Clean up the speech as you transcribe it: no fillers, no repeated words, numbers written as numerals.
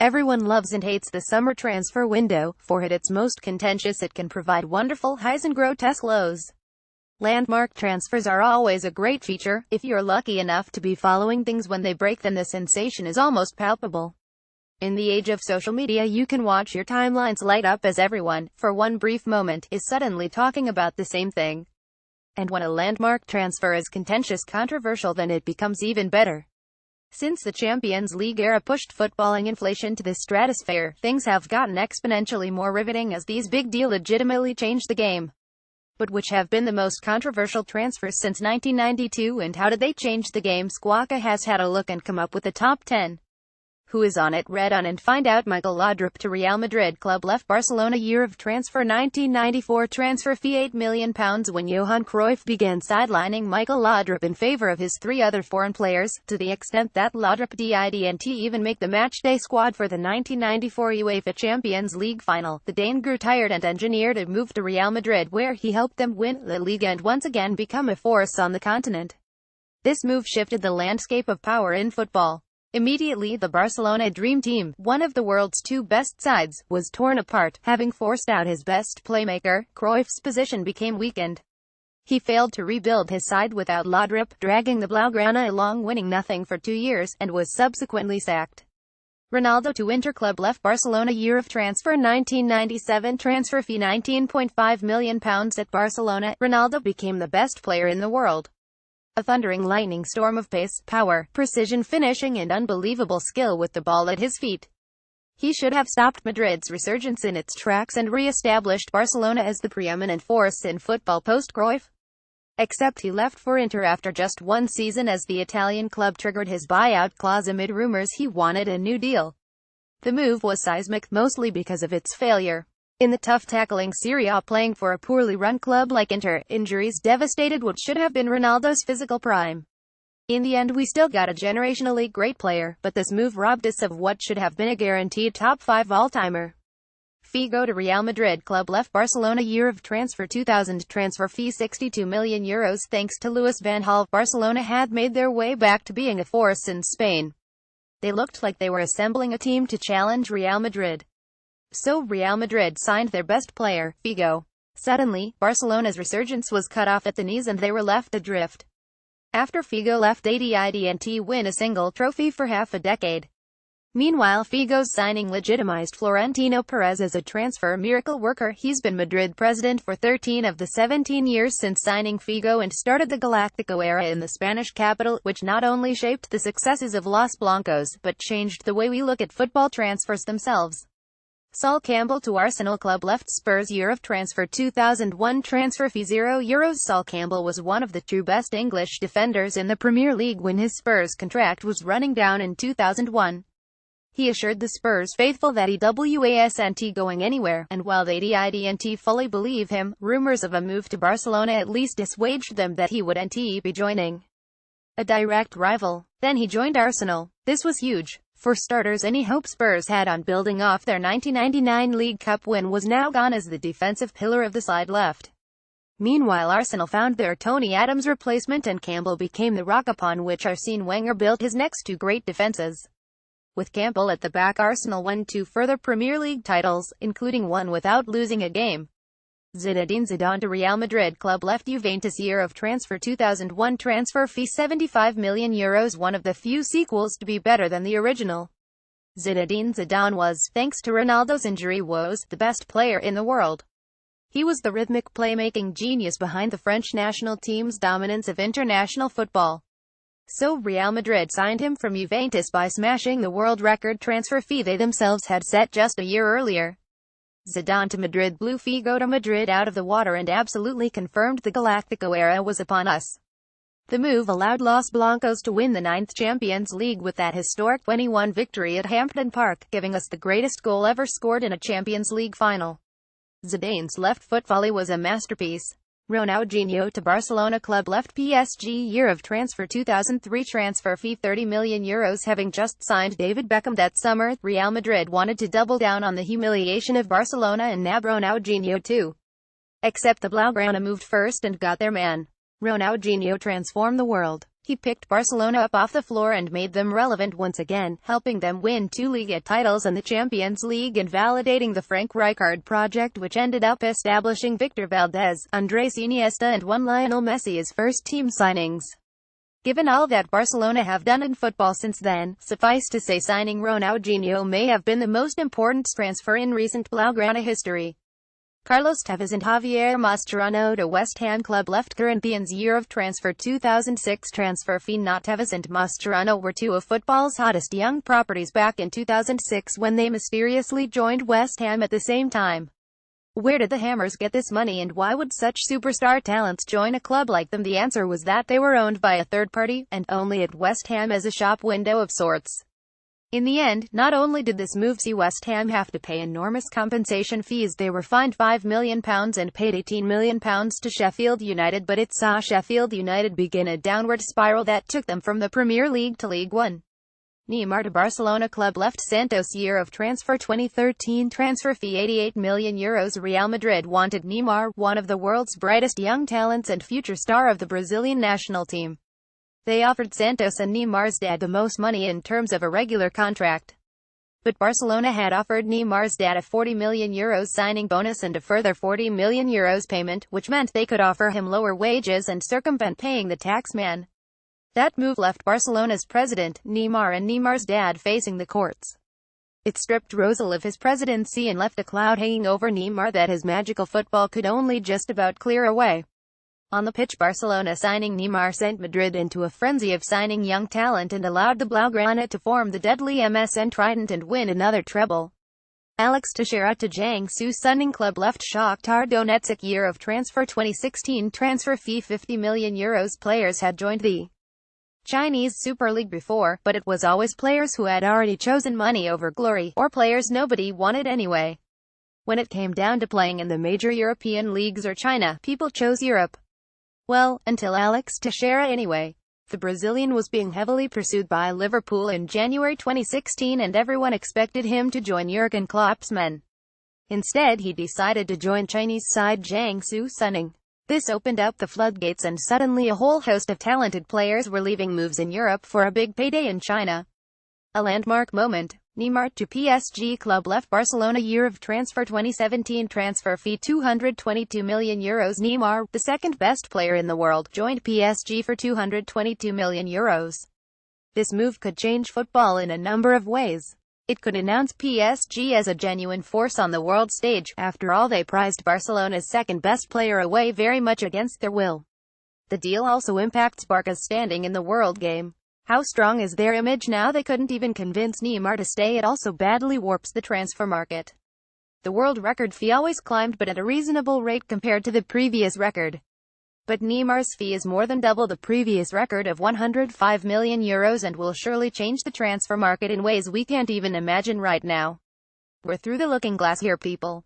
Everyone loves and hates the summer transfer window. For at its most contentious, it can provide wonderful highs and grotesque lows. Landmark transfers are always a great feature. If you're lucky enough to be following things when they break, then the sensation is almost palpable. In the age of social media, you can watch your timelines light up as everyone, for one brief moment, is suddenly talking about the same thing. And when a landmark transfer is contentious, controversial, then it becomes even better. Since the Champions League era pushed footballing inflation to the stratosphere, things have gotten exponentially more riveting as these big deals legitimately changed the game. But which have been the most controversial transfers since 1992, and how did they change the game? Squawka has had a look and come up with the top 10. Who is on it? Read on and find out. Michael Laudrup to Real Madrid. Club left Barcelona. Year of transfer 1994. Transfer fee £8 million. When Johan Cruyff began sidelining Michael Laudrup in favor of his three other foreign players, to the extent that Laudrup didn't even make the matchday squad for the 1994 UEFA Champions League final, the Dane grew tired and engineered a move to Real Madrid, where he helped them win La Liga and once again become a force on the continent. This move shifted the landscape of power in football. Immediately, the Barcelona Dream Team, one of the world's two best sides, was torn apart. Having forced out his best playmaker, Cruyff's position became weakened. He failed to rebuild his side without Laudrup, dragging the Blaugrana along, winning nothing for 2 years, and was subsequently sacked. Ronaldo to Inter. Club left Barcelona. Year of transfer 1997. Transfer fee £19.5 million. At Barcelona, Ronaldo became the best player in the world. A thundering lightning storm of pace, power, precision finishing and unbelievable skill with the ball at his feet. He should have stopped Madrid's resurgence in its tracks and re-established Barcelona as the preeminent force in football post-Cruyff. Except he left for Inter after just one season, as the Italian club triggered his buyout clause amid rumors he wanted a new deal. The move was seismic, mostly because of its failure in the tough-tackling Serie A. Playing for a poorly run club like Inter, injuries devastated what should have been Ronaldo's physical prime. In the end, we still got a generationally great player, but this move robbed us of what should have been a guaranteed top 5 all-timer. Figo to Real Madrid. Club left Barcelona. Year of transfer 2000. Transfer fee €62 million. Thanks to Luis van Gaal, Barcelona had made their way back to being a force in Spain. They looked like they were assembling a team to challenge Real Madrid. So Real Madrid signed their best player, Figo. Suddenly, Barcelona's resurgence was cut off at the knees and they were left adrift. After Figo left, they didn't win a single trophy for half a decade. Meanwhile, Figo's signing legitimized Florentino Perez as a transfer miracle worker. He's been Madrid president for 13 of the 17 years since signing Figo and started the Galactico era in the Spanish capital, which not only shaped the successes of Los Blancos, but changed the way we look at football transfers themselves. Sol Campbell to Arsenal. Club left Spurs. Year of transfer 2001. Transfer fee €0. Sol Campbell was one of the two best English defenders in the Premier League when his Spurs contract was running down in 2001. He assured the Spurs faithful that he wasn't going anywhere, and while they didn't fully believe him, rumors of a move to Barcelona at least assuaged them that he wouldn't be joining a direct rival. Then he joined Arsenal. This was huge. For starters, any hope Spurs had on building off their 1999 League Cup win was now gone as the defensive pillar of the side left. Meanwhile, Arsenal found their Tony Adams replacement and Campbell became the rock upon which Arsene Wenger built his next two great defenses. With Campbell at the back, Arsenal won 2 further Premier League titles, including one without losing a game. Zinedine Zidane to Real Madrid. Club left Juventus. Year of transfer 2001. Transfer fee €75 million. One of the few sequels to be better than the original. Zinedine Zidane was, thanks to Ronaldo's injury woes, the best player in the world. He was the rhythmic playmaking genius behind the French national team's dominance of international football. So Real Madrid signed him from Juventus by smashing the world record transfer fee they themselves had set just a year earlier. Zidane to Madrid blew Figo to Madrid out of the water and absolutely confirmed the Galactico era was upon us. The move allowed Los Blancos to win the 9th Champions League with that historic 21 victory at Hampden Park, giving us the greatest goal ever scored in a Champions League final. Zidane's left-foot volley was a masterpiece. Ronaldinho to Barcelona. Club left PSG. Year of transfer 2003. Transfer fee €30 million. Having just signed David Beckham that summer, Real Madrid wanted to double down on the humiliation of Barcelona and nab Ronaldinho too. Except the Blaugrana moved first and got their man. Ronaldinho transformed the world. He picked Barcelona up off the floor and made them relevant once again, helping them win 2 Liga titles and the Champions League and validating the Frank Rijkaard project, which ended up establishing Victor Valdés, Andrés Iniesta and one Lionel Messi as first-team signings. Given all that Barcelona have done in football since then, suffice to say signing Ronaldinho may have been the most important transfer in recent Blaugrana history. Carlos Tevez and Javier Mascherano to West Ham club left Corinthians' year of transfer 2006 transfer fee. Not Tevez and Mascherano were two of football's hottest young properties back in 2006 when they mysteriously joined West Ham at the same time. Where did the Hammers get this money, and why would such superstar talents join a club like them? The answer was that they were owned by a third party, and only at West Ham as a shop window of sorts. In the end, not only did this move see West Ham have to pay enormous compensation fees, they were fined £5 million and paid £18 million to Sheffield United, but it saw Sheffield United begin a downward spiral that took them from the Premier League to League One. Neymar to Barcelona club left Santos year of transfer 2013 transfer fee €88 million. Real Madrid wanted Neymar, one of the world's brightest young talents and future star of the Brazilian national team. They offered Santos and Neymar's dad the most money in terms of a regular contract. But Barcelona had offered Neymar's dad a €40 million signing bonus and a further €40 million payment, which meant they could offer him lower wages and circumvent paying the tax man. That move left Barcelona's president, Neymar, and Neymar's dad facing the courts. It stripped Rosell of his presidency and left a cloud hanging over Neymar that his magical football could only just about clear away. On the pitch, Barcelona signing Neymar sent Madrid into a frenzy of signing young talent and allowed the Blaugrana to form the deadly MSN Trident and win another treble. Alex Teixeira to Jiangsu Suning club left Shakhtar Donetsk year of transfer 2016 transfer fee €50 million. Players had joined the Chinese Super League before, but it was always players who had already chosen money over glory, or players nobody wanted anyway. When it came down to playing in the major European leagues or China, people chose Europe. Well, until Alex Teixeira anyway. The Brazilian was being heavily pursued by Liverpool in January 2016 and everyone expected him to join Jurgen Klopp's men. Instead, he decided to join Chinese side Jiangsu Suning. This opened up the floodgates and suddenly a whole host of talented players were leaving moves in Europe for a big payday in China. A landmark moment. Neymar to PSG club left Barcelona year of transfer 2017 transfer fee €222 million. Neymar, the second best player in the world, joined PSG for €222 million. This move could change football in a number of ways. It could announce PSG as a genuine force on the world stage. After all, they prized Barcelona's second best player away very much against their will. The deal also impacts Barca's standing in the world game. How strong is their image now they couldn't even convince Neymar to stay? It also badly warps the transfer market. The world record fee always climbed, but at a reasonable rate compared to the previous record. But Neymar's fee is more than double the previous record of €105 million and will surely change the transfer market in ways we can't even imagine right now. We're through the looking glass here, people.